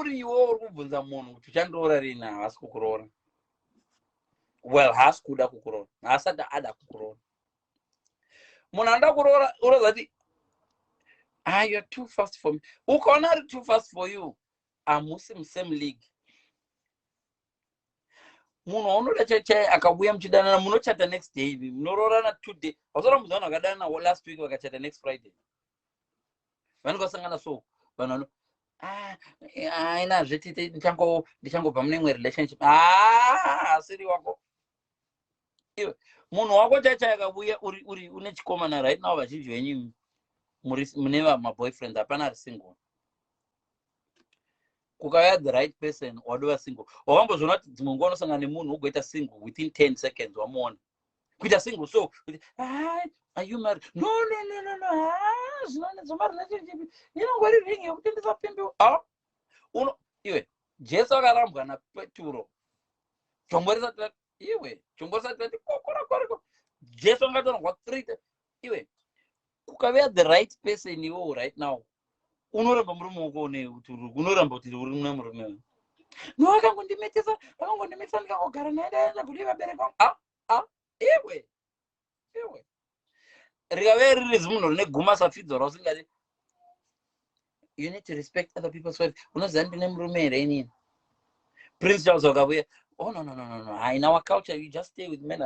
uriwo uri kubvunza munhu kuti uchandiroora rini haasi kukuroora. Well, haasi kuda kukuroora, haasati ada kukuroora. Munhu anoda kuroora unoziva kuti you're too fast for me. Ukaona ari too fast for you, hamusi musame league. Munhu waunoda chaichai akauya muchidanana munochata next day, munoroorana 2 days. Hausora muzawana vakadanana last week vakachata next Friday. Vanenge vasangana so vanhu ainazve tite ndichangobva mune imwe relationship. Asiri wako iwe. Munhu wako chaichai akauya uri une chikomana right now vazhinji venyu mune maboyfriend hapana ari single. Kukauya the right person wadova single. Wakambozviona kuti dzimwe nguva unosangana nemunhu ugoita single within 10 seconds wamuona. Kuita single so are you married? No. Zvinonetsoma relationship. Inongori ring yekuti ndisapembewa. Iwe Jesu akarambwa naPeturo. Chomboresa iwe chomboresa tati kokora. Jesu angatorwa 3 times. Iwe kukauya the right person iwo right now. Unoramba murume wako kuti unoramba kuti uri muna murume. No akangondimetesa ndikangogara naye ndaenda kuti vabereka. Iwe rikave riri zimunhu rine guma safidzo rausingati you need to respect other people's wives. Unoziva ndine murume here inini. Prince Charles akauya no. In our culture you just stay with men.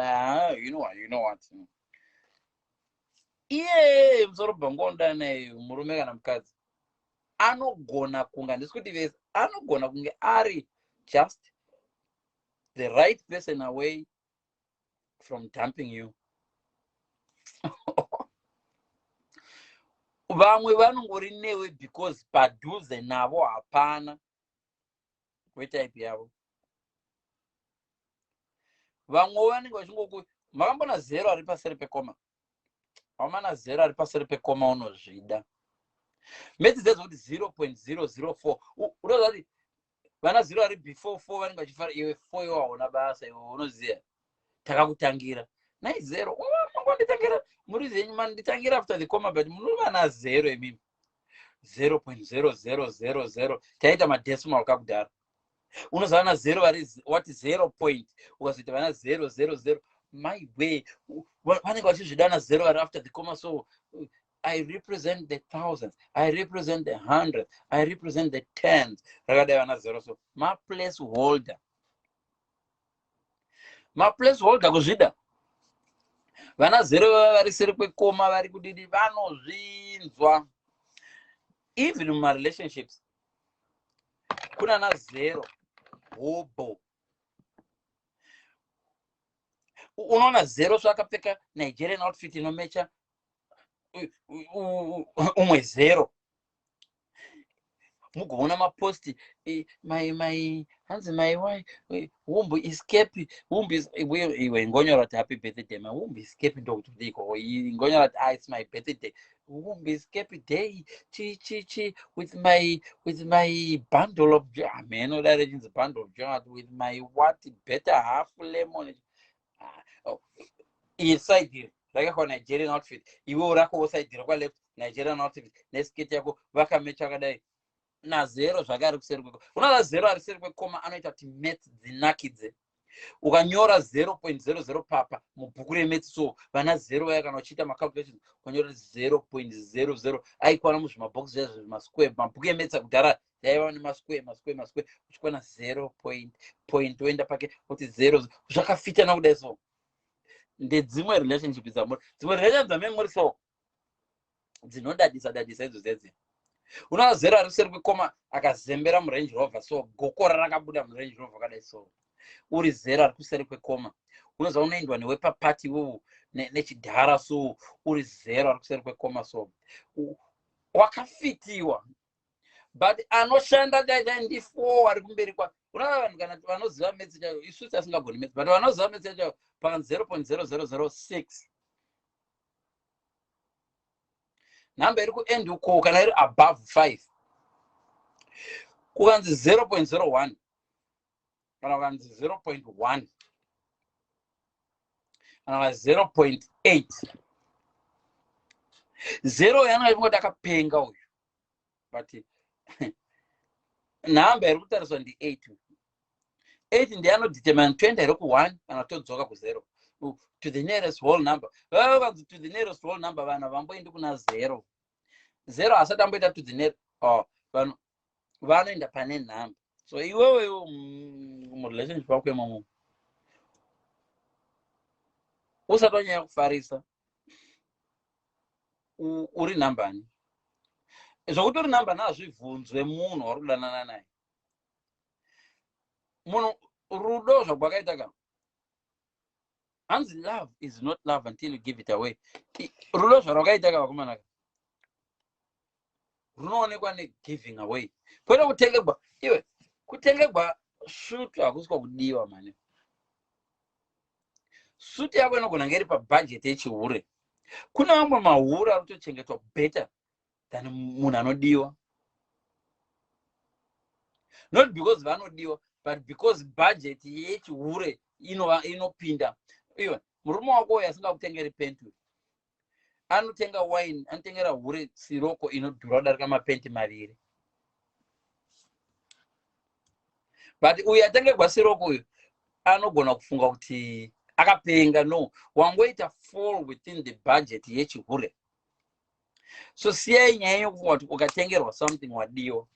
You know what. Iye musoro bhangonda naye murume kana mukadzi anogona kunge handisi kuti vese anogona kunge ari just the right person away from dumping you. Vamwe vanongori newe because padhuze navo hapana kwetype yavo. Vamwe vanenge vachingoku makambona 0 ari pasere pekoma. Hamana 0 ari pasere pekoma unozvida. Meti dzedzo kuti 0.004. Unoziva kuti vana 0 ari before 4 vanenge vachifara iwe 4 iwe hauna basa iwe unoziva. Takakutangira. Nai 0. Mangonditangira muri zenyu manditangira after the comma but munhu vana 0 emimi. 0.0000 taita madecimal kakudara. Unoziva vana 0 vari what 0 point. Ukazoita vana 000 my way. Vanenge vachizvidana 0 ari after the comma so I represent the thousands, I represent the hundreds, I represent the tens. Rakadai vana 0 so ma place holder kuzvida. Vana 0 vari seri kwekoma vari kudidi vanozvinzwa. Even in my relationships kuna na 0 hobo. Unoona 0 so akapfeka Nigerian outfit inomecha umwe 0. Mugoona maposti hanzi my wife wombo escape iwe ngonyora kuti happy birthday my wombo escape ndokuti ndiko ngonyora kuti it's my birthday wombo escape day chi with my bundle of man no directions bundle of joy with my what better half lemon inside here like a Nigerian outfit iwe urako oside kwa left Nigerian outfit nesketi yako vakamecha kadai na 0 zvakari kuseri kweko. Unoona 0 ari seri kwekoma anoita kuti maths dzinakidze. Ukanyora 0.00 papa mubhuku remets so vana 0 vaya kana uchiita macalculations ukanyora 0.00 aikwana muzvimabox zvezvo zvimasquare mabhuku emets akudhara yaiva nemasquare uchikwana 0 oenda pake kuti 0 zvakafitana kudai so. Ndedzimwe relationship dzamuri dzimwe relationship dzamuri so dzinodadisa idzo dzedzi. Unoona 0 ari seri kwekoma akazembera murange rover so gokora rakabuda murange rover kadai so uri 0 ari kuseri kwekoma. Unoziva unoendwa newe papati iwowo nechidhara so uri 0 ari kuseri kwekoma so wakafitiwa but anoshanda dai ndi 4 ari kumberi kwa. Unoona vanhu kana vanoziva maths chayo isu tasingagoni maths but vanoziva maths chayo pa 0.0006 number iri kuend uko kana iri above 5 kukanzi 0.01 kana kukanzi 0.1 kana 0.8 0 yana ingoti akapenga uyu but nhamba iri kutariswa ndi8 8 ndiye anodetermine toenda iri ku1 kana todzoka ku0 to the nearest whole number. Vanzi to the nearest whole number vanhu vamboendi kuna 0 asati amboita to the nearest vanhu vanoenda pane nhamba. So iwewe murelationship wako imomo usatonyanya kufarisa uri nhambani zvokuti uri nhambani hazvibvunzwe munhu wari kudanana naye. Munhu rudo zvakakaita kana hanzi love is not love until you give it away. Rudo zvarakaita ka vakomana runoonekwa negiving away kwete kutengerwa. Iwe kutengerwa shutu hakusiko kudiwa mane. Suti yako inogona ngeri pabudget yechihure. Kuna vamwe mahure ari kutochengetwa better than munhu anodiwa, not because vanodiwa but because budget yechihure inopinda. Iwe murume wako uyu asingakutengeri penti anotenga wine, anotengera hure siroko inodhura kudarika mapenti maviri. But uyu atengerwa siroko uyu anogona kufunga kuti akapenga. No, wangoita fall within the budget yechihure. So siyai nyaya yokufunga kuti ukatengerwa something wadiwa.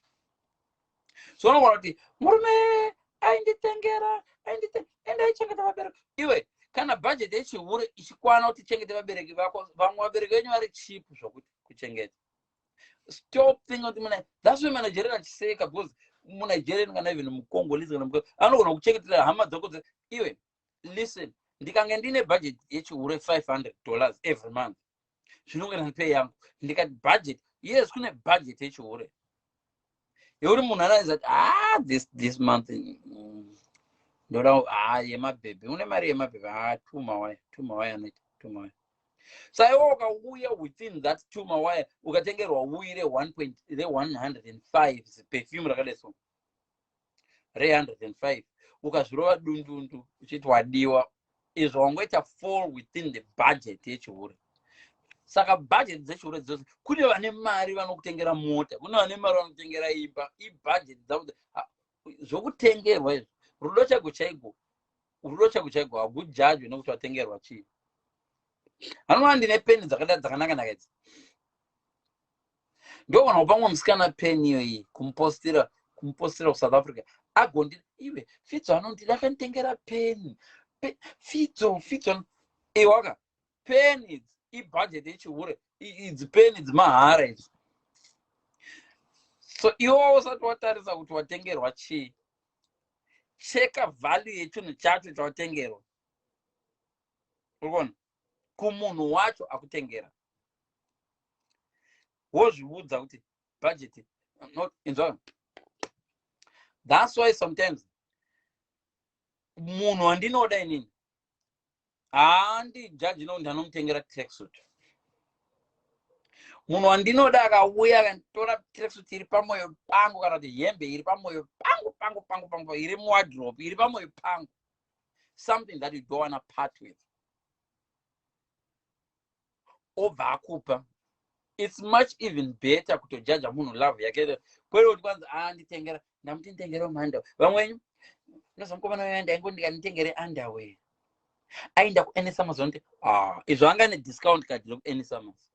So unogona kuti murume ainditengera ende aichengeta vabereki. Iwe kana budget yechihure ichikwana kuti chengete vabereki vako, vamwe vabereki venyu vari cheap zvokuti kuchengeta. Stop thinking kuti muna. That's why Nigeria achiseka because muNigerian kana even muCongolese kana muko anogona kuchengetera hama dzako. Iwe listen, ndikange ndine budget yechihure $500 every month zvinongena nepay yangu ndikati budget, yes kune budget yechihure yekuti munhu anaisa this month ndoda yemabhebhe, une mari yemabhebhe tuma waya anoita tuma waya. Saiwo ukauya within that tuma waya ukatengerwa uyi re105 perfume rakadai so re105 ukazvirova dundundu uchiti wadiwa, izvo wangoita fall within the budget yechihure. Saka budget dzechihure dzose kune vane mari vanokutengera mota, kune vane mari vanokutengera imba. Ibudget dzakuti zvokutengerwa izvo rudo chago chaiko hakujajwe nekuti watengerwa chii. Hanova ndine peni dzakanaka idzi ndogona kupamwe musikana peni iyoyi kumupostira kuSouth Africa agondi iwe Fidzo anondida akanditengera peni Fidzo waka peni ibudget yechihure idzi peni dzimahara idzi. So iwo usati watarisa kuti watengerwa chii, cheka value yechinhu chacho chawatengerwa. Urikona kumunhu wacho akutengera wozviudza kuti budget not inzwa. That's why sometimes munhu wandinoda inini handijudge no ndanomutengera tracksuit. Munhu wandinoda akauya akanditora tracksuit iri pamwoyo pangu kana kuti hembe iri pamwoyo pangu iri muwardrobe iri pamwoyo pangu, something that you don't want to part with, obva akupa. It's much even better kutojaja munhu love yake kwete kuti kwanza nditengera ndamuti nditengere mhanda. Vamwenyu nozomukomana uyoenda ingo ndikanditengere underwear aenda kuany summers onti izvo anga nediscount card lokuany summers.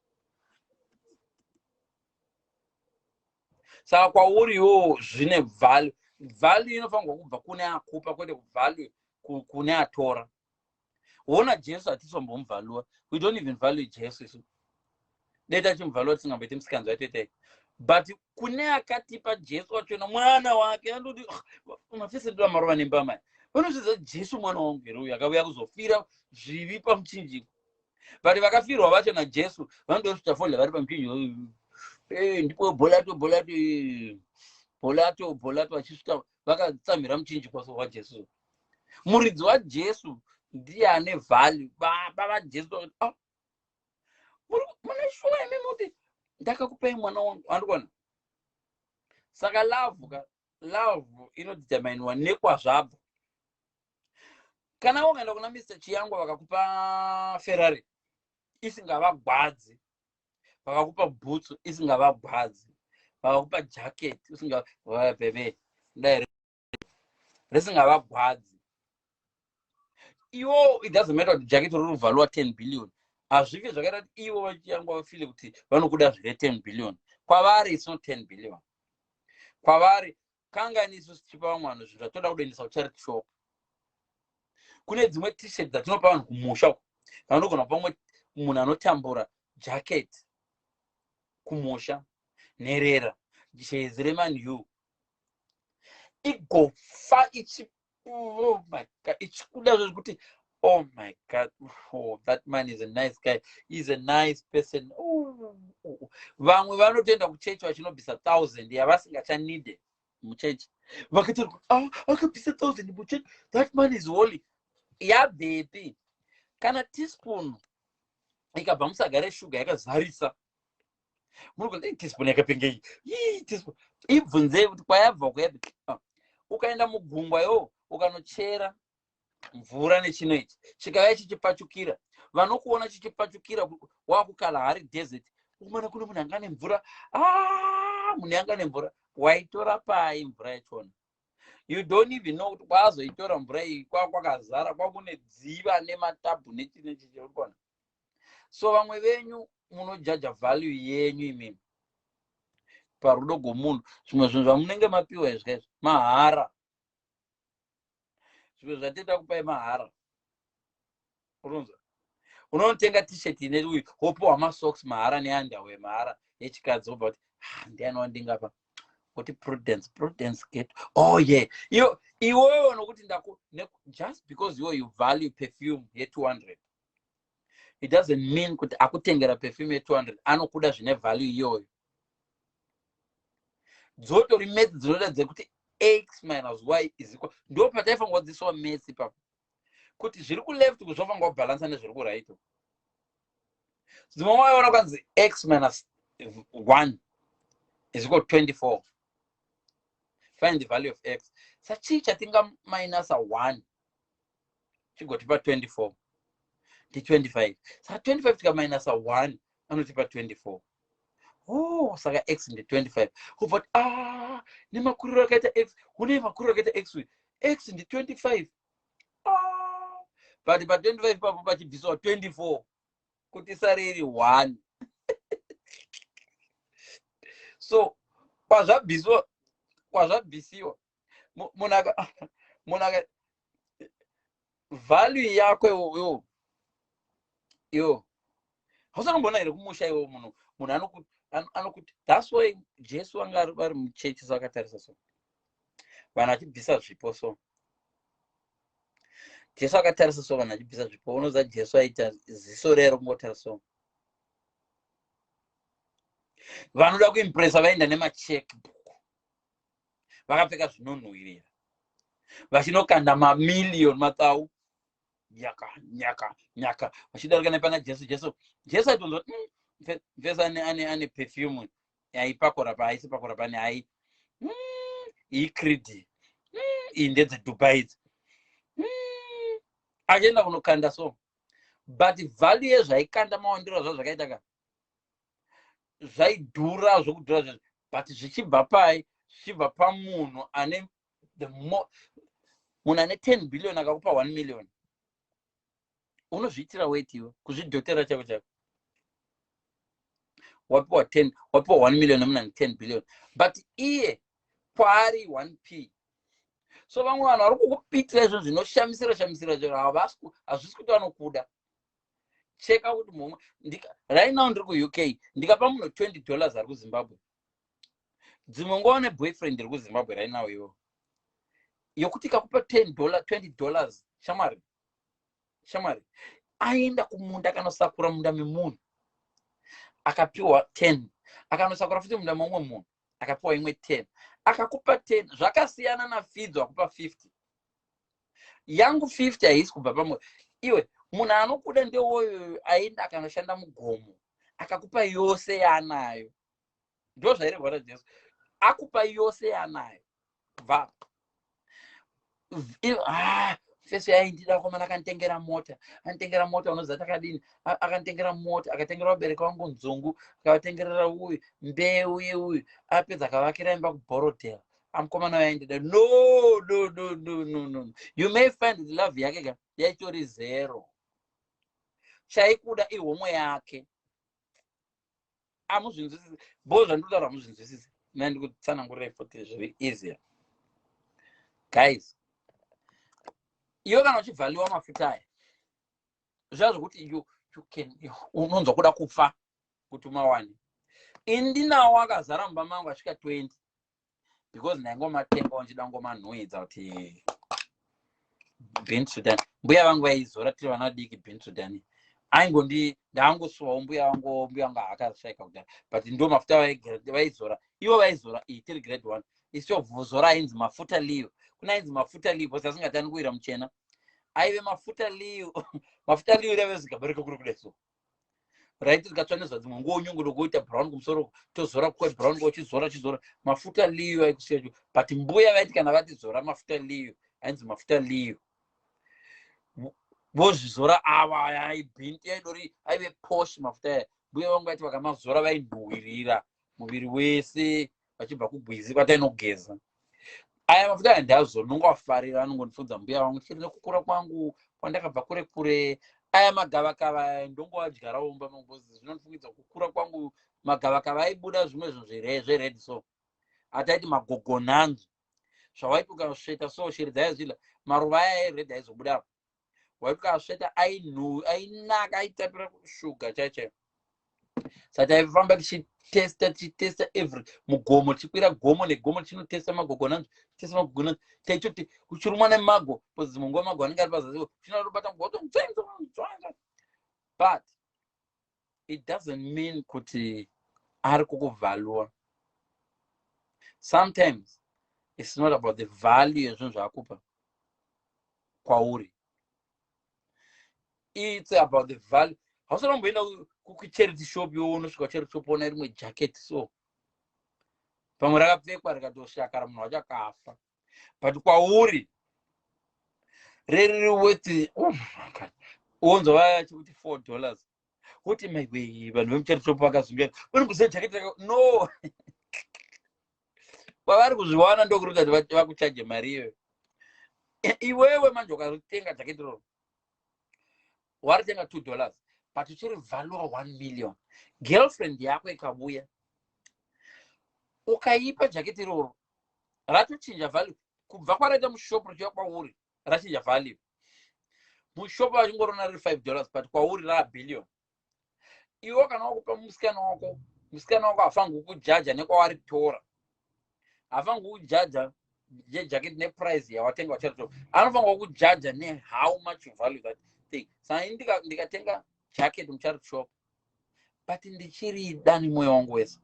Saka kwauriwo zvine value inofanirwa kubva kune akupa kwete value kune atora. Wona Jesu hatisombomuvalua, we don't even value Jesu isu. Deta chimvalua tisingamboiti musikanzwa atoitai, but kune akatipa Jesu wachona mwana wake andoti mafesedwa marova nembamai vanozvidza Jesu mwana wangu here uyu akauya kuzofira zvivi pamuchinjiko. But vakafirwa vacho naJesu vanondosvitafonda vari pamuchinjiko ndipo bholato vachisvika vakatsamhira muchinjiko waJesu. Muridzi waJesu ndiye ane value. Baba vaJesu mune shuwa imi muti ndakakupai mwana wangu andikona. Saka love inodeterminwa nekwazvabva. Kana ukaenda kuna Mr. Chiyango vakakupa Ferrari isingavagwadzi, vakakupa bhutsu isingavagwadzi, vakakupa jacket bebe dai risingavagwadzi iwo. It doesn't matter kuti jaketi riri kuvhalwa 10 billion, hazvivi zvakaita kuti ivo vachiyangwa vafile kuti vanokuda zvire 10 billion. Kwavari it's not 10 billion. Kwavari kangani isusu tichipa vamwe vanhu zvinhu zvatoda kudoendesa kucharity shop. Kune dzimwe t-shirt dzatinopa vanhu kumusha uko, vanogona pamwe munhu anotambura jacket kumusha nherera jezi reman u igofa oh my god, ichikuda zvekuti oh my god, oh, that man is a nice guy, he's a nice person. Vamwe vanotoenda kuchechi vachinobvisa 1000 yavasingachanide muchechi, vakati akabvisa 1000 muchechi, that man is holy. Yabhepi kana teaspoon ikabva musaga reshuga yakazarisa, munokuti teaspoon yakapengei, teaspoon ibvunzei kuti kwayabva kwayabva. Ukaenda mugungwa yo ukanochera mvura nechino ichi chikauya chichipachukira, vanokuona chichipachukira wakukala hari desert, umana kune munhu anga nemvura, munhu anga nemvura, waitora pai mvura yachona? You don't even know kuti kwazoitora mvura iyi kwakazara kwakune dziva nematabhu nechichichiona. So vamwe venyu munojaja value yenyu imimi parudo gomunhu. Zvimwe zvinhu zvamunenge mapiwa izvezvo mahara, zvimwe zvatenda kupai mahara. Unonzwa? Unotenga t-shirt ine uyu wopiwa masocks mahara neunderwear mahara yechikadzi, wobva kuti ndiani wandingapa kuti prudence get. Oh yeah, iwewe nokuti just because you value perfume ye 200, it doesn't mean kuti akutengera perfume ye 200 anokuda zvine value iyoyo. Dzotori maths dzinoratidza kuti x minus y is equal, ndo pataifa ngodziso maths ipapo kuti zviri ku left kuzova ngobalance nezviri ku right. Dzimwe waona kwanzi x minus 1 is equal to 24. Find the value of x. Sachi chatinga minus 1 chigotipa 24 ndi 25. Sa 25 tika minus 1 anotipa 24. Oh, saka x ndi 25. But ni makuriro akaita x, une makuriro akaita x we. X ndi 25. But pa 25 papo pachibviswa 24 kuti sariri 1. So kwazvabvisiwa munhu value yako yo hausangombona here kumusha iwo munhu anokuti. That's why Jesu anga vari muchechi sakatarisa so vanhu achibvisa zvipo. So Jesu akatarisa so vanhu achibvisa zvipo, unoziva Jesu aita ziso rero kungotarisa so. Vanoda kuimpresa vaenda nemacheckbook, vakapfeka zvinonhuhwirira, vachinokanda mamiliyoni matsau nyaka vachidarika nepana Jesu aitonzwa mfesa ane perfume yaipakora pa aisi pakora pane ai ikridi iyi ndedzeDubai idzi, achienda kunokanda so. But value yezvaikanda mawandiro zva zvakaita ka zvaidhura zvokudhura zvezvo, but zvichibva pai? Zvichibva pamunhu ane munhu ane 10 billion akakupa 1 million, unozviitira weight iwe kuzvidhotera chako chako. Wapiwa 1 million nemunhu ane 10 billion, but iye kwaari 1p. So vamwe vanhu vari kukupitira izvo zvinoshamisira hazvisi kuti vanokuda. Cheka kuti mumwe right now ndiri ku-UK, ndikapa munhu $20 ari kuZimbabwe, dzimwe nguva neboyfriend ndiri kuZimbabwe right now iwo yokuti ikakupa $20 shamwari aenda kumunda akanosakura munda memunhu akapiwa 10, akanosakura futi munda momwe munhu akapiwa imwe 10, akakupa 10, zvakasiyana nafidzo akupa 50. Yangu 50 haisi kubva pamwe. Iwe munhu anokuda ndewoyo aenda akanoshanda mugomo akakupa yose yaanayo, ndo zvairehwara Jesu, akupa yose yaanayo kubva feso yaindida kwamana akanditengera mota, unoziva takadini, akanditengera mota, akatengera vabereki vangu nzungu, akavatengerera uyu mbeu yeuyu, apedza akavakira imba kuBorodhera, amukomana waindida. No. You may find love yake yaitori 0. Chaikuda ihomwe yake. Amuzvinzwisisi. Bo zvandinotaura amuzvinzwisisi. Ndikutsanangurira futi zviri easier. Guys, iwe kana uchivhaliwa mafuta aya, zvazvo kuti unonzwa kuda kufa kuti umawane. Indinawo akazara mumba mangu asvika 20 because ndaingomatengawo ndichida ngomanhuhidza kuti Bin Sudan. Mbuya vangu vaizora tiri vana vadiki Bin Sudan. Ndaangosuwawo mbuya vangu akashaika kudhara, but ndo mafuta vaizora. Ivo vaizora tiri grade 1. Isu vhuzora ainzi mafuta liyo. Kuna ainzi mafuta liyo because asingatani kuira muchena. Aive mafuta liyo. Mafuta liyo rave zikabarika kuri kudeso. Right, tikatsvanizva dzimwe ngonyungu ndokuita brown kumusoro, tozora kwa brown chizora mafuta liyo aikusecho. But mbuya vaiti kana vatizora mafuta liyo ainzi mafuta liyo. Vozvizora ava aibhinti yaidori aive posh mafuta aya. Mbuya vangu vaiti vakamazora vainhuhwirira muviri wese vachibva kugwizi kwatainogeza. Aya mafuta aya ndazonongoafarira, anongondifunza mbuya vangu chiri nekukura kwangu kwandakabva kure. Aya magavakava ndongoadyarawo mumba mangu. Zvinondifungidza kukura kwangu magavakava aibuda zvimwe zvered so. Ataiti magogonanzo. Zvawaiti ukasveta so shiri dzaizvila maruva aya ered aizobuda. Waiti ukasveta ainaka aitapira shuga chaichaio. Saka taifamba tichitesta every mugomo, tichikwira gomo negomo tichinotesta magogonanzo. Taichoti uchirumwa nemago because mungu wamago anenge ari pazasi chinarobata mugoto. But it doesn't mean kuti ari kukuvhalua. Sometimes it's not about the value yezvinhu zvaakupa kwauri. It's about the value. Hausanomboenda kucharity shop unosvika charity shop ona rimwe jacket so pamwe rakapfekwa rikatoshakara munhu wacho akafa. But kwauri riri worth unzwa vachikuti $4 kuti maiwe vanhu vemucharity shop vakazvingira unikuziva jacket no. Kwavari kuzviwana ndokuruta kuti vakuchaje mari iyoyo. Iwewe manje ukatenga jacket roro waritenga $2 but uchiri value 1 million. Girlfriend yako ikabuya ukaipa jacket roro ratochinja value kubva kwaraita mushopu richiya kwauri rachinja value. Mushopu vachingorona riri $5 but kwauri ra billion. Iwe kana wakupa musikana wako hafangi kukujaja nekwawaritora, hafangi kukujaja jacket neprice yawatenga wacharito, anofanga kukujaja ne how much you value that thing. Saka ndikatenga jacket mucharity shop but ndichirida nemwoyo wangu wese,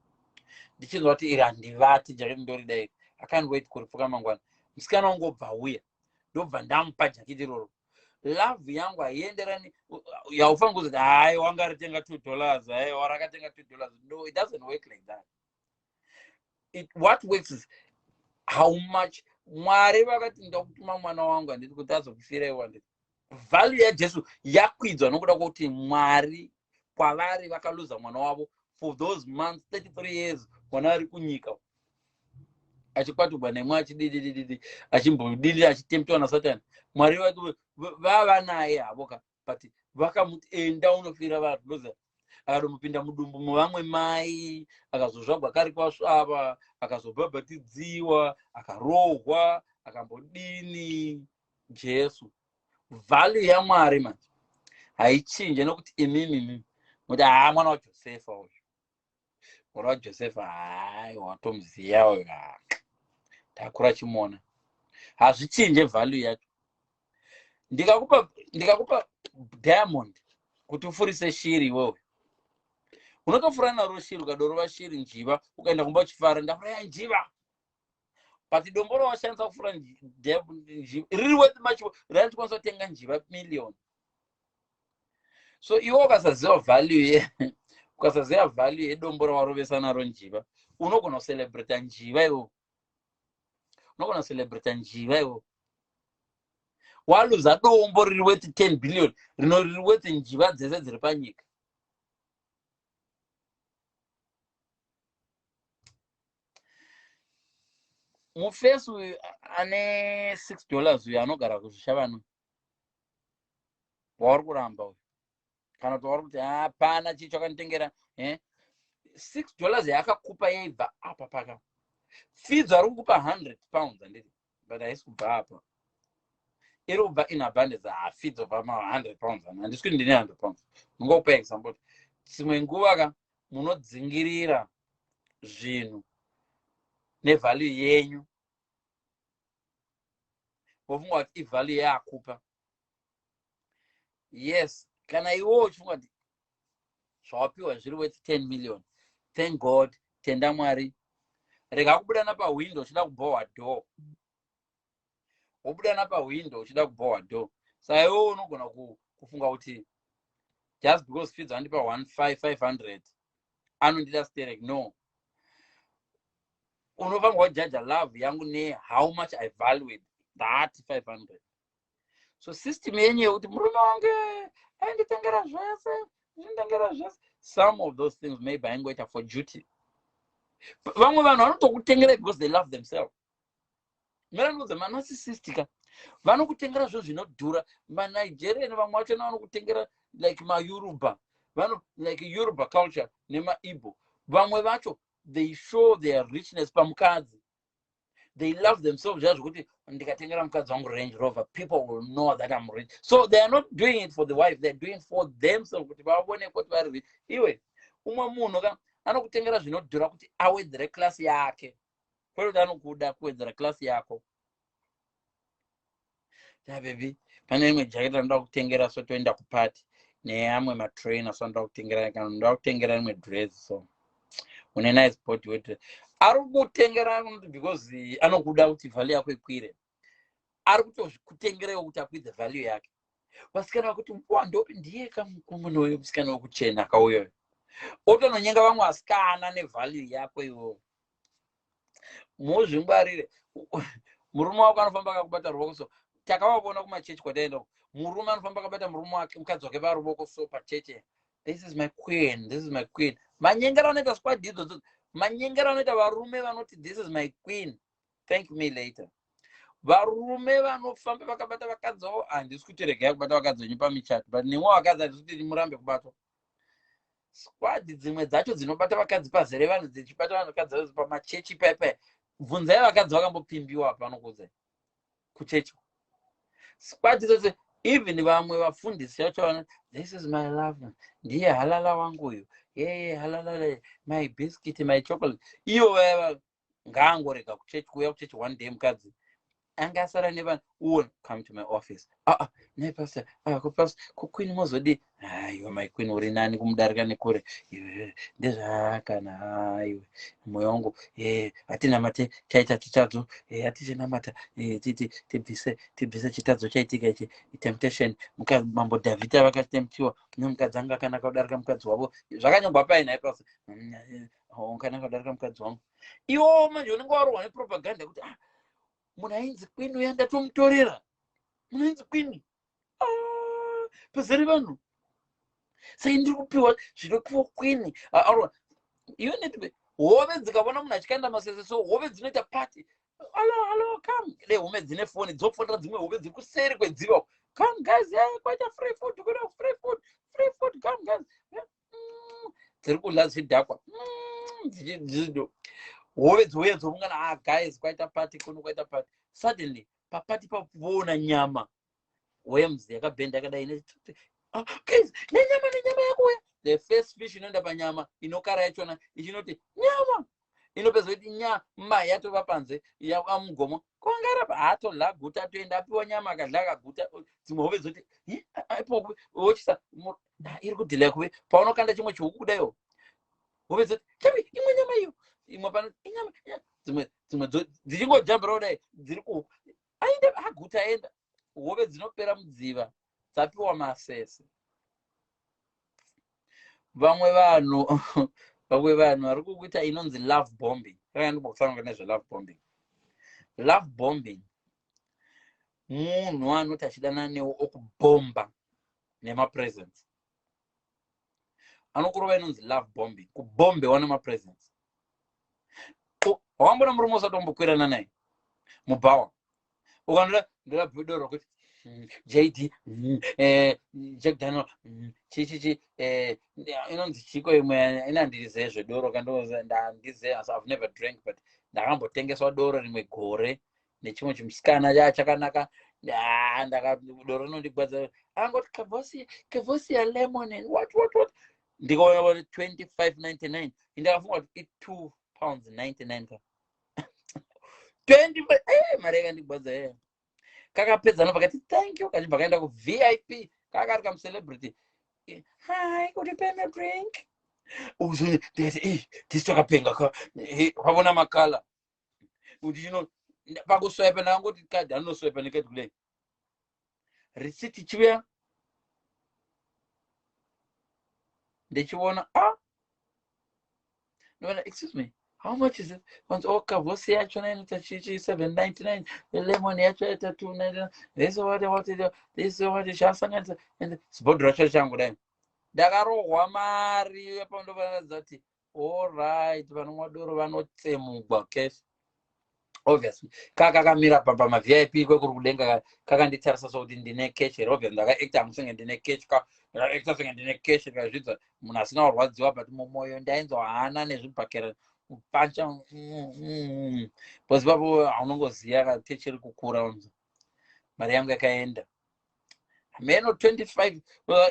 ndichinzwa kuti iri handivati jacket ndorida iri. I can't wait kurifuka mangwana musikana wangu obva uya ndobva ndamupa jacket iroro. Love yangu haienderani yaufanga kuzoti hai wanga ritenga $2, hai warakatenga $2. No, it doesn't work like that. What works is how much Mwari vakati ndakutuma mwana wangu handiti kuti azokufira iwe handiti. Value yaJesu yakwidzwa nokuda kwokuti Mwari kwavari vakaluza mwana wavo for those months 33 years mwana ari kunyika achikwatubva nemwe achididididi achimbodidi achitemptwa naSatani. Mwari vati vava naye havoka but vakamuti enda unofira vanhu ndoza akadomupinda mudumbu muvamwe mai akazozvagwa akari kwasvava akazobhabhatidziwa akarohwa akambodini. Jesu value yaMwari manje haichinje nokuti imimi muti mwana waJosefa uyu, mwana waJosefa hai watomuziya uyu takura chimona. Hazvichinje value yacho. Ndikakupa diamond kuti ufurise shiri iwewe, unotofura naro shiri ukadorova shiri njiva ukaenda kumba uchifara ndafura njiva. But dombo rawashandisa kufura njiva riri worth much, ratikwanisa kutenga njiva $1,000,000. So iwe ukasaziva value yedombo rawarovesa naro njiva unogona kucelebrata njiva iwewe. Waluza dombo riri worth 10 billion riri worth njiva dzese dziri panyika. mufesi uyu ane $6 uyu anogara kuzvishavano wauri kuramba uyu kana kuti wauri kuti hapana chii chakanditengera $6 yakakupa yaibva apa paka fidzo ari kukupa £100 handiti but haisi kubva apa iri kubva in abundance fidzo pama £100 handisi kuti ndine £100 mungokupa example dzimwe nguva ka munodzingirira zvinhu nevalue yenyu wofunga kuti ivalue yakupa yes kana iwewo uchifunga kuti zvawapiwa zviri worth 10 million thank god tenda mwari rega kubuda napawindow uchida kubhowa door wobuda napawindow uchida kubhowa door saka iwewo unogona kufunga kuti just because fidzo andipa 500 anondida sterek no unofanirwa kujaja love yangu how much I value that 500 so system yenyu yekuti murume wangu ainditengera zvese some of those things maybe aingoita for duty vamwe vanhu vanotokutengera because they love themselves meranudza manarcissistic vanokutengera zvo zvinodhura manigerian vamwe vacho vanokutengera like mayoruba like yoruba culture nemaigbo vamwe vacho they show their richness pamukadzi they love themselves just kuti ndikatengera mukadzi wangu Range Rover people will know that I'm rich so they are not doing it for the wife they're doing it for themselves kuti vaone kuti vari rich iwe umwe munhu ka anokutengera zvinodhura kuti awedzere class yake kwete anokuda kuwedzera class yako baby pane imwe jacket anoda kutengera so toenda kupati neamwe matrainer so anoda kutengera kana anoda kutengera imwe dress so une nice body weight ari kutengera because anokuda kuti value yako ikwire ari kutozvikutengerewo kuti akwidze value yake vasikana vakuti ndopi ndiye kamukomana wemusikana wekuchena kauyoyo otononyenga vamwe vasikana nevalue yako iwowo muzvingwarire murume wako anofamba akakubata ruoko so takavavona kumachechi kwataenda murume anofamba akabata murume wake mukadzi wake varuoko so pacheche this is my queen manyengera anoita squad idzodzo manyengera anoita varume vanoti this is my queen thank me later varume vanofamba vakabata vakadzi vavo handisi kuti regai kubata vakadzi venyu pamichato but nemwe vakadzi handisi kuti murambe kubatwa squad dzimwe dzacho dzinobata vakadzi pazere vanhu dzichibata vakadzi pamachechi paipai bvunzai vakadzi vakambopimbiwa panokudzai kuchechi squad dzose even vamwe vafundisi vacho this is my love ndiye halala wangu uyu halala my biscuit my chocolate iyo vaiva ngaangorega kuuya kuchechi one day mukadzi angasara nevanhu come to my office nepastor kuqueen mozodi aiwa my queen uri nani kumudarika nekure ndezvakana iwe mwoyo wangu hatinamate chaita chitadzo hatichinamata tibvise chitadzo chaitika ichi temptation mambo Dhavhidha vakatemptiwa nomukadzi anga akanaka kudarika mukadzi wavo zvakanyongwa painai pastor unganaka kudarika mukadzi wangu iwo manje unenge warohwa nepropaganda yekuti munhu ainzi queen uya ndatomutorera munhu ainzi queen pazere vanhu sai ndiri kupiwa zvinopiwa queen iwe neti hove dzikavona munhu achikaenda masese so hove dzinoita party hello come dei home dzine foni dzofonera dzimwe hove dziri kuseri kwedziva come guys kwaita free food come guys dziri kudla zvidhakwa dzichidzido hove dzouya dzomungana guys kwaita party kuno kwaita party suddenly papati pakuona nyama wemzi yakabhenda yakadai guys nenyama yakuya the first fish inoenda panyama inokara yachona ichinoti nyama inopedza kuti mai yatova panze yamugomo kwangara paatodla guta toenda apiwa nyama akadla akaguta dzimwe hove dzoti wochisa iri kudhila kuve paunokanda chimwe chihuku kudaiwo hove dzoti imwe nyama iyo imwe pano inyama dzimwe dzichingojambirawo dai dziri ainde aguta aenda hove dzinopera mudziva dzapiwa masese vamwe vanhu vari kukuita inonzi love bombing kana ndimbokufanira nezve love bombing munhu anoti achidana newo okubomba nemapresents anokurova inonzi love bombing kubombewa nemapresents wambona murume usati wambokwirana naye mubawa ukandoda ndakabhudoro kuti JD Jack Daniel chichichi inonzi chiko imwe inandize zvedoro kandoza ndandize as I've never drank but ndakambotengeswa doro rimwe gore nechimwe chimusikana chakanaka doro rinondigwadza angoti Kavosi ya lemon and what ndikaona kuti 25.99 ndakafunga kuti £2.99 25 mari yakandigwadza kakapedzana pakati thank you kachibva kaenda kuVIP kakari kamucelebrity hi could you pay me a drink ndikati tisi takapenga ka wabona makala kuti chino pakuswipa ndakangoti kadhi anonoswipa ndikati kudai risiti chiuya ndichiona ndona excuse me how much is it once Kavosi yacho inoita chichi 7.99 lemon yacho ita 2.99 this what chasanganisa and sibhodhi racho changu dai ndakarohwa mari yapandovanadza kuti alright vanomwa doro vanotsemugwa cash obviously kakamira pamaVIP kwekuri kudenga kakanditarisa sokuti ndine cash here obviously ndakaacta musenge ndine cash ndakaacta senge ndine cash ndikazvidza munhu asina kurwadziwa but mumwoyo ndainzohana nezvibhakera pacha pozipapo haunongoziva katecheri kukura unzo mari yangu yakaenda meno 25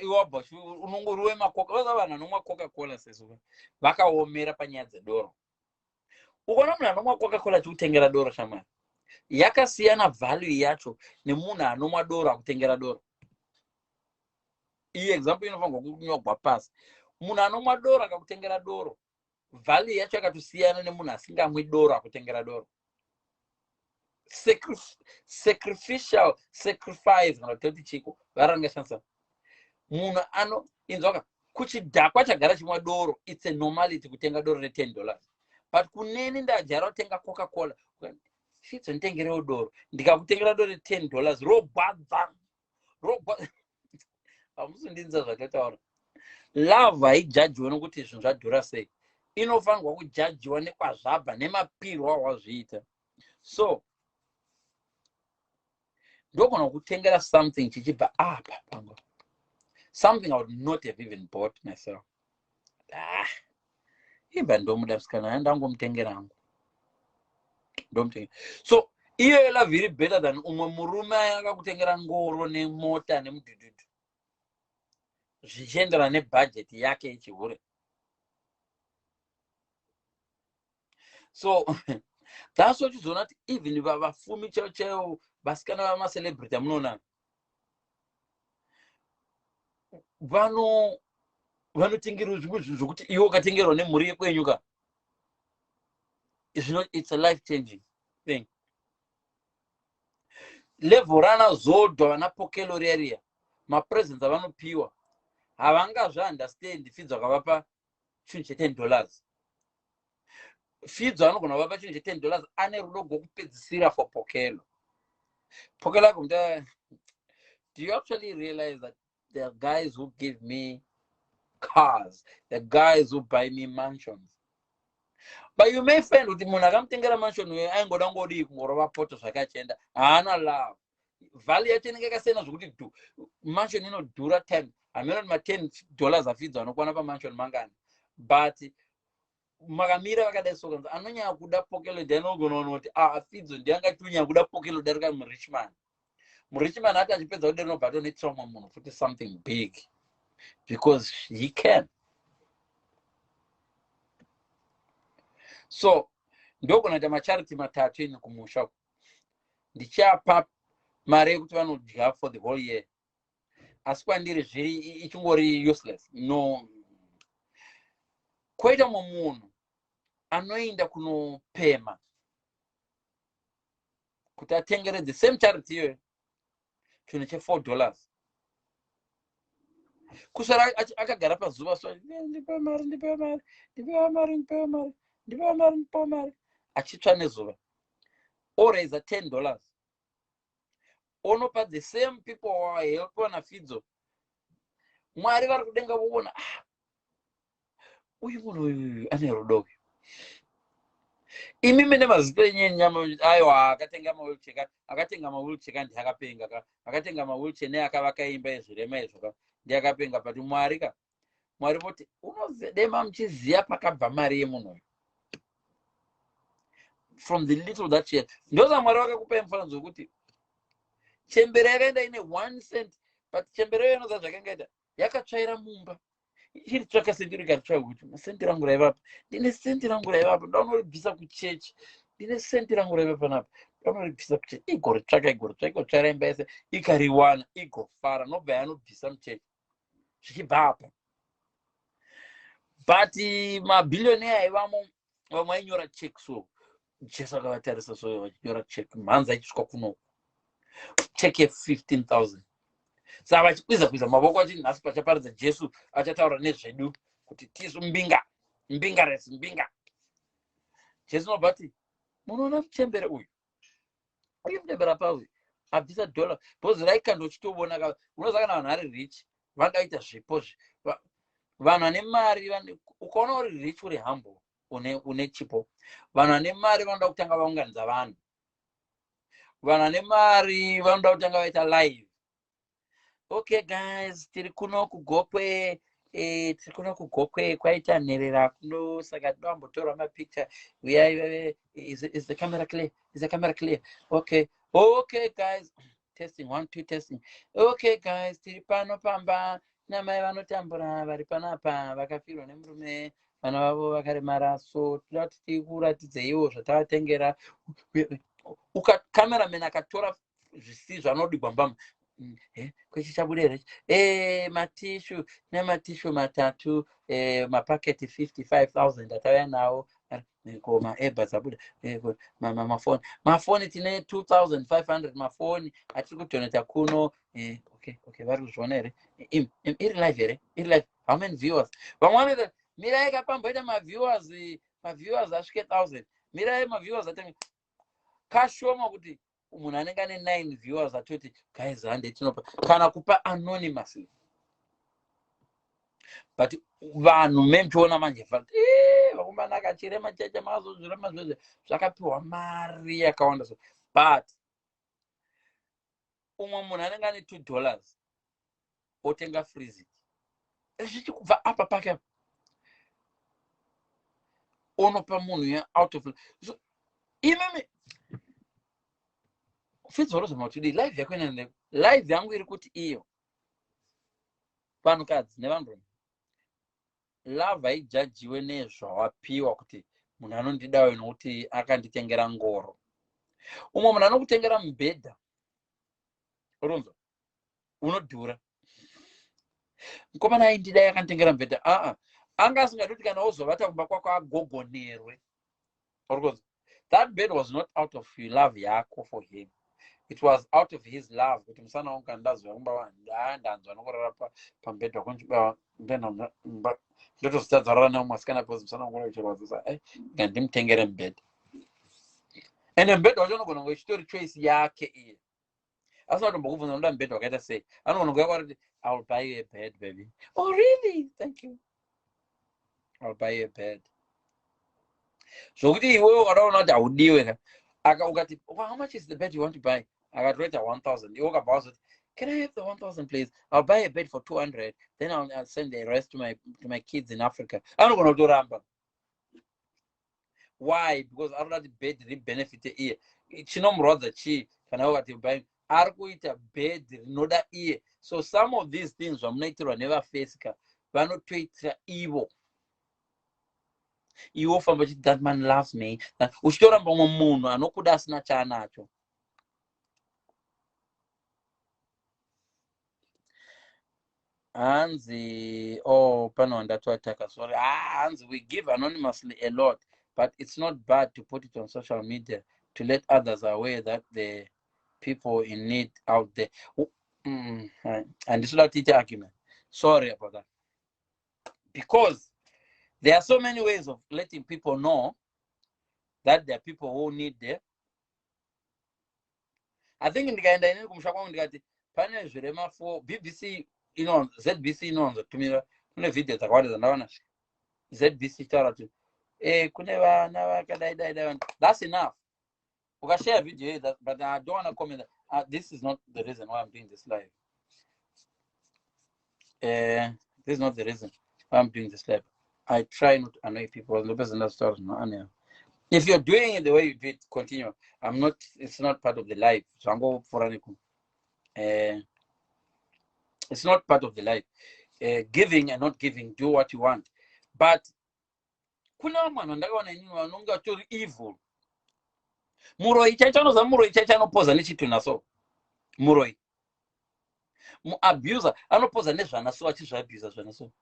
iwabva unongoriwe makoka vaza vanhu anomwa Coca-Cola sesuka vakaomera panyaya dzedoro ukaona munhu anomwa Coca-Cola achikutengera doro shamwari yakasiyana value yacho nemunhu anomwa doro akutengera doro iyi example inofanirwa kunyogwa pasi munhu anomwa doro akakutengera doro value yacho yakatosiyana nemunhu asingamwi doro akutengera doro sacrificial sacrifice kana kuti chiko varangashanisa munhu inzwaka kuchidhakwa chagara chimwa doro it's a normality kutenga doro $10 but kuneni ndajara kutenga Coca-Cola fitso nditengerewo doro ndikakutengera doro $10 robhadza hamusundinza zvakataura love haijajiwe nokuti zvinhu zvadhura sei inofanirwa kujajiwa nekwazvabva nemapirwa awazviita so ndogona kutengera something chichibva apa pangu something I would not have even bought myself ibva ndomuda musikana ndangomutengera hangu ndomutengera so iyo love iri better than umwe murume akakutengera ngoro nemota nemudhudhudhu zvichienderana nebudget yake ichihure so that's what uchizoona kuti even vafumi chaivo vasikana vamacelebrity amunoona vanotengerwa zvimwe zvinhu zvokuti iwe ukatengerwa nemhuri yekwenyuka it's a life changing thing level rana zodwa vana Pokelo riya mapresents avanopiwa havangazviunderstand fidzo akavapa chinhu $10 fidzo anogona kuvapa chinhu $10 ane rudo rwokupedzisira for Pokelo akomta do you actually realize that there are guys who give me cars, there are guys who buy me mansions, but you may find kuti munhu akamutengera mansion uyo aingoda ngodi kungorova poto zvakachenda haana love value yacho inenge yakasiyana zvokuti mansion inodhura 10 hamena $10 afidzo anokwana pamansion mangani but makamira vakadai sokanzi anonyanya kuda Pokelo ndianogona kuona kuti afidzo ndiangatinyanya kuda Pokelo darika murichman ati achipedza kudai nobva tonetrauma munhu futi something big because he can. So ndogona kuita macharity matatu eni kumusha ndichapa mari yekuti vanodya for the whole year asi kwandiri zviri ichingori useless no koita munhu anoenda kunopema kuti atengere the same charity iyoyo chinhu $4 kusara akagara pazuva so ndipe mari achitsva nezuva oraise $10 onopa the same people wahelpiwa nafidzo mwari vari kudenga voona uyu munhu uyu ane rudo imi mine mazito enyama aiwa akatenga mawheelchair kandi akapenga akatenga mawheelchair neakavaka imba yezvirema izvo ndiakapenga but mwari voti unozedema muchiziya pakabva mari yemunhu from the little that she had. Ndoza mwari vakakupa mufananidzo wekuti chembere yakaenda ine 1 cent but chembere yo inoza zvakangaita yakatsvaira mumba ichiri tsvaka senti rikatsvaga kuti senti rangu raivapo ndine senti rangu raivapo ndanoribvisa kuchechi ndine senti rangu raiva panapa ndanoribvisa kuchechi igoritsvaka ikotsvaira imba yese ikariwana igofara nobva yanobvisa muchechi zvichibva apa but mabhillionaire aivamo vamwe vainyora cheki so jesu akavatarisa so vachinyora cheki mhanza ichisvika kuno cheki ye15,000 saka vachikwiza mavoko achi nhasi pachaparidza jesu achataura nezvedu kuti tisu mbinga resi mbinga jesu nobati munoona muchembere uyu mutembera pauyu abvisa dhola bhozi raikanda uchitoona unoziva kana vanhu vari rich vangaita zvipozvi vanhu vane mari ukaona uri rich uri humble une chipo vanhu vane mari vanoda kutanga vaunganidza vanhu vane mari vanoda kutanga vaita live okay guys tiri kuno kugokwe kwaita nherera kuno saka tinombotora mapicture is the camera clear okay guys testing 1 2 testing okay guys tiri pano pamba namai vanotambura vari panapa vakafirwa nemurume vana vavo vakaremara so toda kuti tikuratidzeiwo zvatavatengera cameraman akatora zvisizvo anodigwa mbama kwechichabuda here matishu nematishu matatu mapaketi 55,000 atauya nawo maebhas abuda mafoni tine 2,500 mafoni atiri kudoneta kuno okay vari kuzviona here iri live here iri live how many viewers vamwe vanoita mirai kapamboita maviewers asvike 1,000 mirai maviewers atenge kashoma kuti munhu anenge ane 9 viewers atoti guys 100 tinopa kana kupa anonymously but vanhu memchiona manje vakombanaka chirema chacha mazozvirema zvose zvakapiwa mari yakawanda so but umwe munhu anenge ane $2 otenga freeze zvichikubva apa pake onopa munhu out of so imeme fidzoro zvamatudi live yako ina live yangu iri kuti iyo vanhukadzi nevanhurume love haijajiwe nezvawapiwa kuti munhu anondidawo nokuti akanditengera ngoro umwe munhu anokutengera mubhedha uronzwa unodhura mukomana aindidai akanditengera mubhedha anga asingatoti kana wozovata kumba kwako agogonerwe uronzwa that bed was not out of love yako for him. It was out of his love kuti musana wangu kandazwa kumba ndanzwa nokurara pambedha kunchiba ndotozitadzarara namumasikana pozi musana wangu unochirwadzisa ngandimutengere mubhedha ende mubhedha wacho unogona kunge chitori choice yake iye asina kutombokubvunza unoda mubhedha wakaita sei anogona kuuya kwaari kuti I'll buy you a bed baby. Oh really? Thank you. I'll buy you a bed. Zvokuti iwewe ukadaona kuti haudiwe ukati how much is the bed you want to buy? Akatoita 1,000. Iwe ukabva wazoti can I have the 1,000 please? I'll buy a bed for 200. Then I'll send the rest to my kids in Africa. Anogona kutoramba. Why? Because anoda kuti bed ribenefite iye. Chinomurwadza chii kana ukati buy ari kuita bed rinoda iye. So some of these things vamunoitirwa nevafesika vanotoitira ivo. Iwo famba chiti that man loves me. Uchitoramba umwe munhu anokuda asina chaanacho. Hanzi pano wandatoataka sorry. Hanzi we give anonymously a lot, but it's not bad to put it on social media to let others aware that the people in need out there. And this is not the argument. Sorry about that. Because there are so many ways of letting people know that there are people who need them. I think ndikaenda inini kumusha kwangu ndikati pane zvirema 4 BBC ZBC inonzo tumira kune video dzakawanda dzandaona ZBC taura kuti kune vana vakadai. That's enough. Okay, share a video, but I don't want to comment. This is not the reason why I'm doing this live. This is not the reason why I'm doing this live. I try not to annoy people. If you're doing it the way you do it, continue. It's not part of the life. So I'm going for anything. It's not part of the life. Giving and not giving, do what you want. But kuna mwana ndakaona nyinyi vanonga tori evil. Muroi chachanoza muroi chachanopoza nechitunha so. Muroi. Abuser anopoza nezvana so achizviabusa zvana so.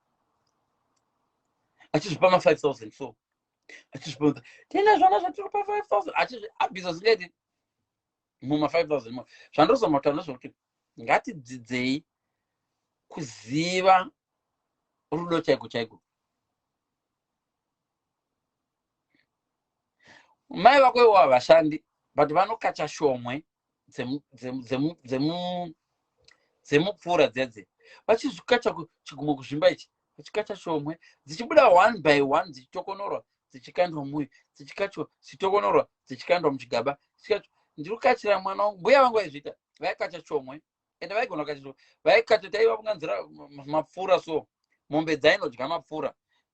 Achizvipa ma 5,000 so. Achizvipa tena zvana zvatiri pa 5,000 achizviabusa zingati muma 5,000 mo. Zvandosoma kuti ndozvokuti ngatidzidzei kuziva rudo chaiko. Mai vako ivo havashandi but vanokacha shomwe dzemupfuura dzedze vachizvikacha chigumo kuzvimba ichi vachikacha shomwe dzichibuda one by one dzichitokonorwa dzichikandwa muyo dzichikachwa dzichitokonorwa dzichikandwa muchigaba ndiri kukachira mwana wangu mbuya vangu vaizviita vaikacha shomwe ende vaigona kukacha shomwe vaikacha taivapunganzira mapfuura so mombe dzainodya mapfuura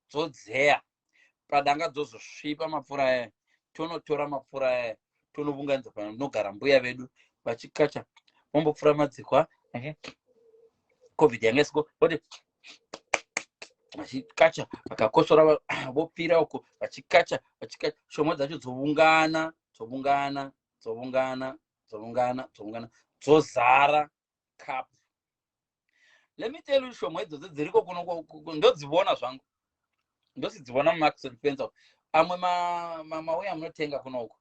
dzodzeya padanga dzozosvipa mapfuura aya tonotora mapfuura aya tonovunganidza panogara mbuya vedu vachikacha vombopfura madzikwa covid yanga isiko voti vachikacha vakakosora vopfira uko vachikacha shomwe dzacho dzovungana dzozara cup. Let me tell you, shomwe idzodzo dziriko kuno ndodziona zvangu ndosidziona muMarks & Spencer amwe mauya amunotenga kunoko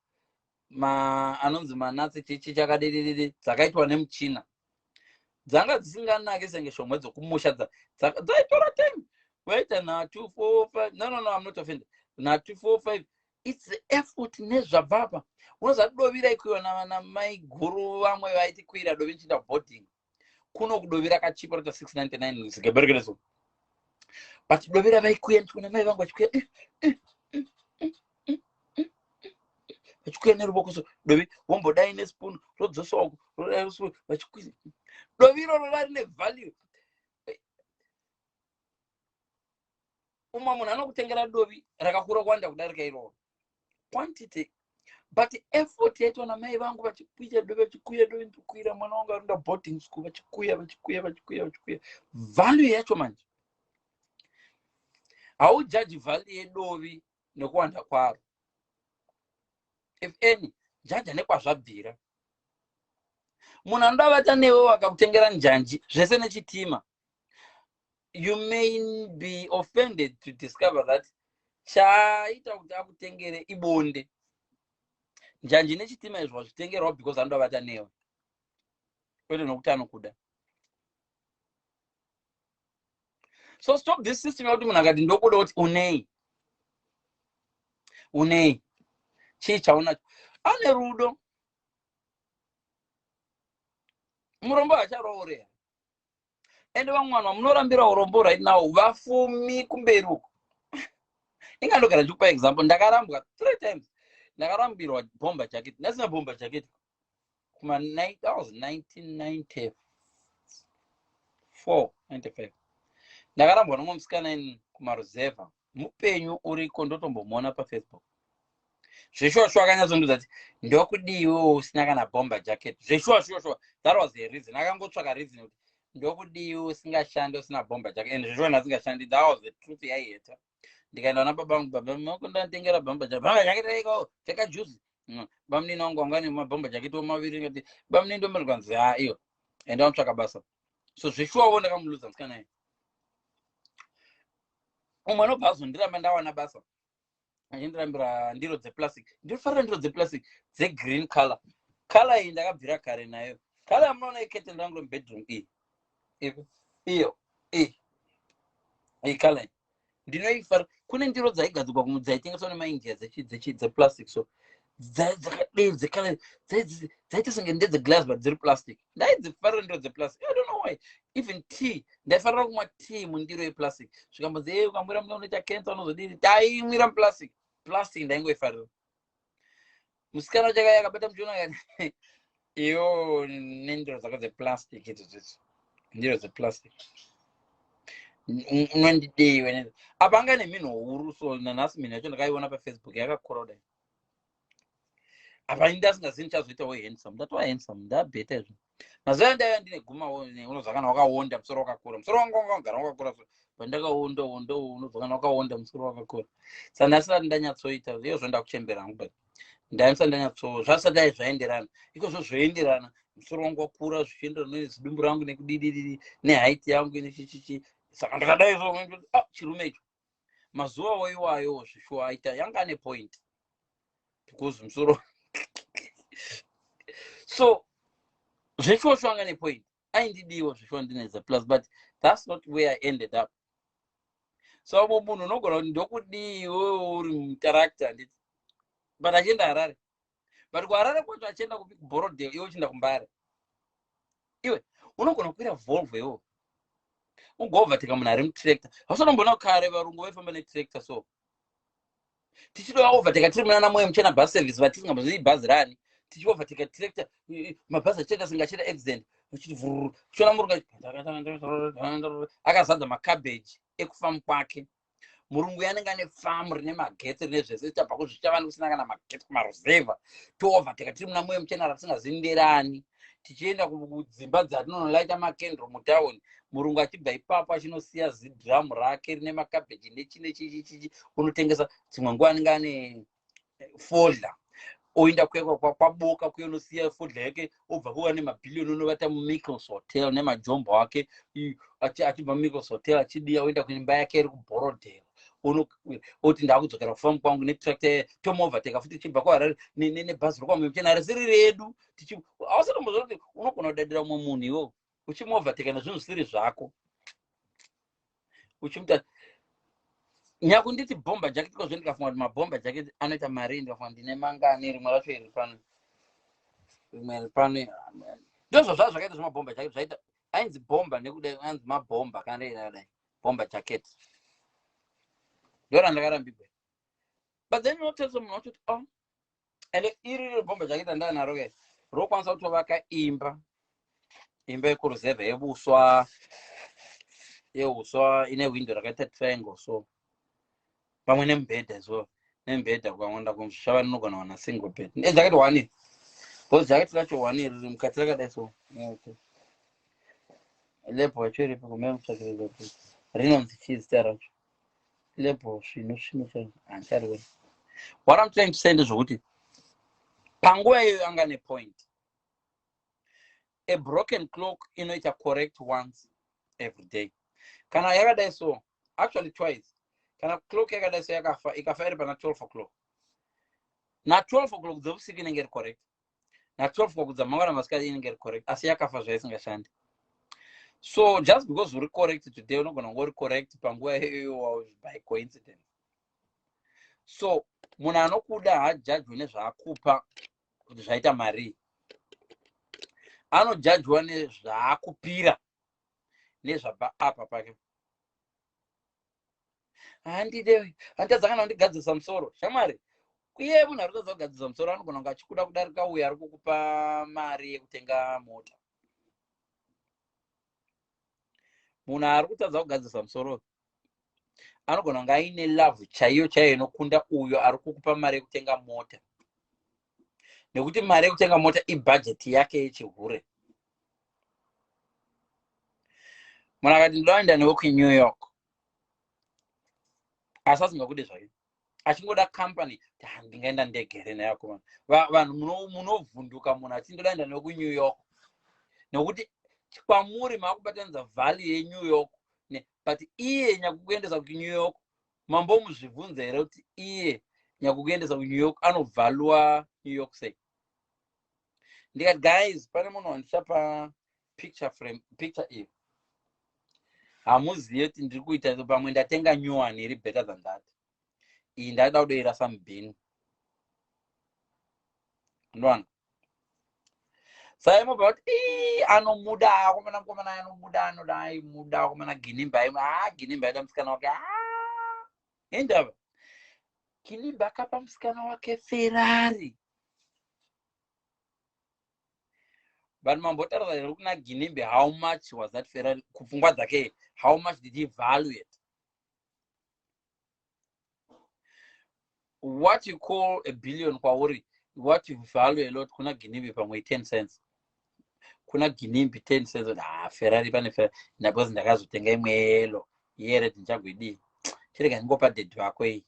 anonzi manatsi chichi chakadedede dzakaitwa nemuchina dzanga dzisinganaki senge shomwe dzokumusha dzaitora 10 waita na 245 no I'm not offended na 245 it's the effort nezvabvapa unozadovira ikuiwa na mai guru vamwe vaiti kuira dovi nchita boarding kuno kudovira kachipa rota 699 zikeberekereso but dovira vaikuya ndichikuona mai vangu vachikuya vachikuya neruoko so dovi vombodai nespoon rodzosa uko rodai nespoon vachikuya doviro rari nevalue munhu anokutengera dovi rakakura kuwanda kudarika iroro quantity but effort yaitwa namai vangu vachikuya dovi vachikuya dovi ndikuira mwana wangu arinda boarding school vachikuya value yacho manje haujaji value yedovi nekuwanda kwaro if any jaja nekwazvabvira munhu anodavata newe wakakutengera njanji zvese nechitima you may be offended to discover that chaita kuti akutengere ibonde njanji nechitima izvo wazvitengerwa because anodavata newe kwete nokuti anokuda. So stop this system yakuti munhu akati ndokuda kuti unei chii chaunacho ane rudo murombo hacharoorera ende vamwe vanhu munorambira urombo right now vafumi kumberi uko ingandogara ndikupa example ndakarambwa 3 times ndakarambirwa bomba jacket ndasina bomba jacket kuma 1994 95 ndakarambwa nomwe musikana kumaruzeva mupenyu uriko ndotombomuona pafacebook zveshuwa akanyatsondiudza kuti ndokudiwe usina kana bomba jacket zveshuwa that was the reason akangotsvaka reason kuti ndokudiwe usingashandi usina bomba jacket and zveshuwa ndasingashandi that was the truth yaiheta ndikaenda na baba vangu baba makundanditengera bomba jacket iko teka juice bamnini wangu wanga ane mabomba jacket omaviri ngati bamnini ndomerwa nzi iyo and anotsvaka basa so zveshuwa wo ndakamuluza musikana iye umwe anobva azondiramba ndawana basa achindirambira ndiro dzeplastic ndinofarira ndiro dzeplastic dzegreen color iyi ndakabvira kare nayo color yamunoona iketen rangu remubedroom iyo color ndinoifarira kune ndiro dzaigadzikwa dzaitengeswa nemaindia dzeplastic so dzakadei dzaita senge ndedzeglass but dziri plastic ndaidzifarira ndiro dzeplastic I don't know why even tea ndaifarira kumwa tea mundiro yeplastic zvikambodzi ukamwira munoita cancer unozodini taimwira muplastic plastic ndaingoifarira. Musikana chaka yakabata muchiona kati iyo nendiro dzaka dzeplastic idzodzo. Ndiro dzeplastic. Unondidei wene. Apa anga neminhu huru so nanhasi minhu yacho ndakaiona paFacebook yakakura kudai. Apa ndasingazivi ndichazoita handsome. Ndatova handsome ndabheta izvo. Mazuva ndaiva ndine guma unozwa kana wakaonda musoro wakakura. Musoro wangu wakagara wakakura. Pandakaonda unozwa kana wakaonda musoro wakakura. Saka ndasati ndanyatsoita izvo ndakuchembera hangu but ndaisati ndanyatso zvasati zvaenderana. Ikozvo zvoenderana musoro wangu wakura zvichienderana nezidumbu rangu nekudidididi nehaiti yangu nechichichi. Saka ndakadai izvo chirume icho. Mazuva waiwayo zvishuwa aita yanga ane point. Because musoro so zveshuwa anga ane point. Aindidiwo zveshuwa ndinedza plus but that's not where I ended up. So munhu unogona kuti ndokudii iwewe uri mutaractor nditi. But achienda Harare. But kuHarare kwacho achienda kuBorodale iwe uchienda kuMbare. Iwe unogona kukwira Volvo iwe. Ungoverteka munhu ari mutractor. Hausanomboona kare varungu vaifamba netractor so. Tichidowa overteka tiri muna Moyo Muchena bus service vatisingambozii bhazi rani. Tichioverteka tractor mabhazi achienda singachita accident. Uchiti vhuru. Uchiona murungu akazadza makabeji ekufamu kwake. Murungu yanenge ane famu rine magetsi rine zvese tabva kuzvichava kusina kana magetsi kumaruzevha. Tooverteka tiri muna Moyo Muchena ratisingazinderani. Tichienda kudzimba dzatinonoraita makendro mutauni. Murungu achibva ipapo achinosiya zidhiramu rake rine makabeji nechichi unotengesa dzimwe nguva anenge ane fodla. Oenda kwaboka kuyo unosiya fodla yake obva kuva nemabhilioni unovata muMickles Hotel nemajombo ake. Achibva muMickles Hotel achidiya oenda kuimba yake iri kuBorodale. Oti ndakudzokera kufamu kwangu netractor tomoverteka futi tichibva kuHarare nebhazi rokwaMoyo Muchena risiri redu. Hausatomboziva kuti unogona kudadira mumwe munhu iwowo uchimoverteka nezvinhu zvisiri zvako. Uchimuta nyakunditi bomba jacket kozvo ndikafunga kuti mabomba jacket anoita mari ndikafunga ndine mangani rimwe racho iri pano. Rimwe iri pano. Ndozvo zvazvo zvakaita zvemabomba jacket zvaita ainzi bomba nekuda anzi mabomba kana dai bomba jacket. Ndora ndakarambirwa. But then unotezo munhu wachoti ende iri bomba jacket ndanaro ke rokwanisa kutovaka imba yekuruzevha yeuswa ine window rakaita triangle so pamwe nemubhedha so nemubhedha kukaonda kumshava ninogona wana single bed jacket one because jacket lacho one riri mukati rakadai so lepo yacho iripo kumemutsvakire lepo rinonzi cheese racho lepo zvino hanchariwe. What I'm trying to say ndezvokuti panguva iyo anga nepoint. A broken clock inoita correct once every day. Kana yakadai so actually twice. Kana clock yakadai so ikafa iri pana 12 o'clock. Na 12 o'clock dzeusiku inenge iri correct. Na 12 o'clock dzamangwana masikati inenge iri correct. Asi yakafa zvaisingashandi. So just because uri correct today unogona uri correct panguva iyo by coincidence. So munhu anokuda hajajwe nezvaakupa kuti zvaita mari. Anojajwa nezvaakupira nezvabva apa pake. Handitadzakana kundigadzirisa musoro. Shamwari, kuye munhu ari kutadza kugadzirisa musoro anogona kunge achikuda kudarika uyo ari kukupa mari yekutenga mota. Munhu ari kutadza kugadzirisa musoro anogona kunge aine love chaiyo inokunda uyo ari kukupa mari yekutenga mota. Nekuti mari yekutenga mota ibudget yake yechihure. Munhu akati ndoenda newe kuNew York. Asi asingakude zvake. Achingoda company ndingaenda ndegere naye kuma. Vanhu munovhunduka munhu achindoenda newe kuNew York. Nekuti kwamuri makubatanidza valley yeNew York but iye nyakukuendesa kuNew York mambo muzvibvunza here kuti iye nyakukuendesa kuNew York anovhalwa New York sei. Ndikati guys pane munhu wandichapa picture iyo. Hamuzivi kuti ndiri kuita pamwe ndatenga new one iri better than that. Iyi ndada kudoirasa mubhini. Ndwana. Saimo about anomuda komana anomuda anodai muda komana ginimba ginimba ida musikana wake. Endaba. Ginimbi akapa musikana wake Ferrari. Vanhu mambotaura here kuna Ginimbi, how much was that Ferrari? Kupfungwa dzake, how much did he value it? What you call a billion kwauri, what you value a lot, kuna Ginimbi pamwe 10 cents. Kuna Ginimbi 10 cents. Ferrari pane Ferrari. Ndakozi ndakazotenga imwelo. Yere tinchagwidi. Chireka ngopa dedhi wako iyi.